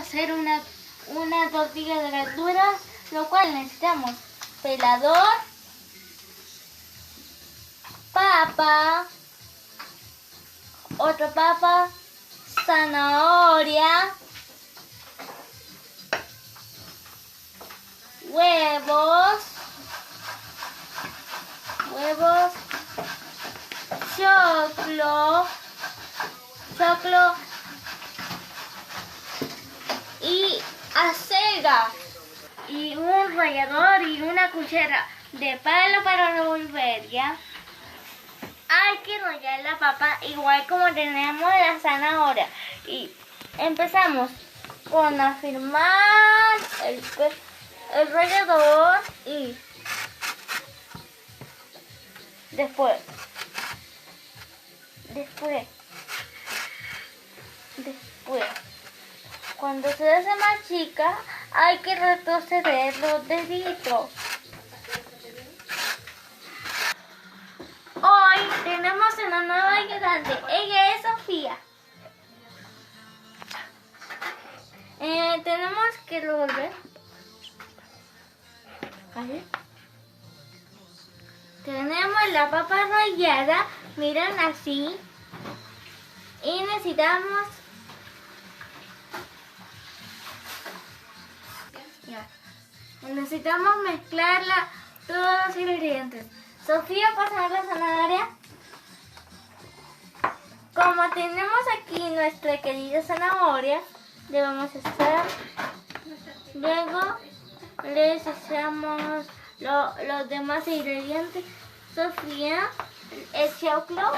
hacer una tortilla de verduras, lo cual necesitamos pelador, papa, otra papa, zanahoria, huevos, choclo y acelga y un rallador y una cuchara de palo para revolver, ¿ya? Hay que rallar la papa igual como tenemos la zanahoria y empezamos con afirmar el rallador y después cuando se hace más chica hay que retroceder los deditos. Hoy tenemos una nueva ayudante, ella es Sofía. Tenemos que revolver. ¿Vale? Tenemos la papa rallada, miren así. Y necesitamos mezclarla todos los ingredientes. Sofía, pasa la zanahoria. Como tenemos aquí nuestra querida zanahoria, le vamos a echar. Luego les echamos los demás ingredientes. Sofía, el choclo.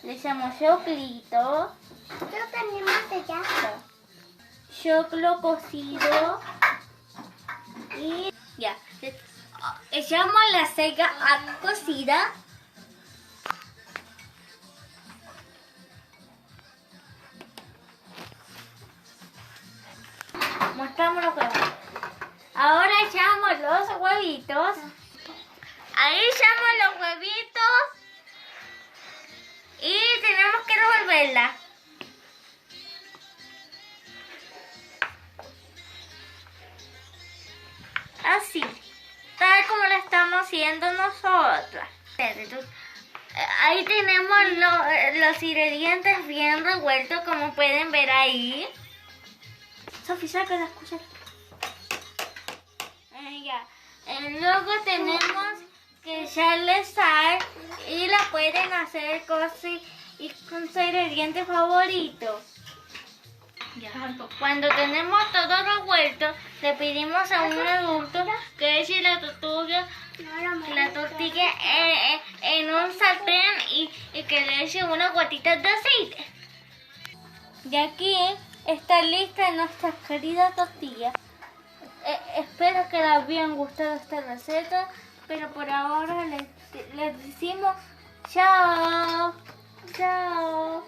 Le echamos choclito. Yo también me llamo. Choclo cocido. Y ya. Echamos la cega cocida. Mostramos los huevos. Ahora echamos los huevitos. Ahí echamos los huevitos. Y tenemos que revolverla. Así. Tal como lo estamos haciendo nosotras. Ahí tenemos los ingredientes bien revueltos, como pueden ver ahí. Sofía, saca las cucharas. Ya. Luego tenemos que echarle sal y la pueden hacer con su ingrediente favorito. Ya. Cuando tenemos todo revuelto, le pedimos a un adulto que eche la tortilla en un sartén y que le eche unas gotitas de aceite. Y aquí está lista nuestra querida tortilla. Espero que les haya gustado esta receta, pero por ahora les decimos chao. Chao.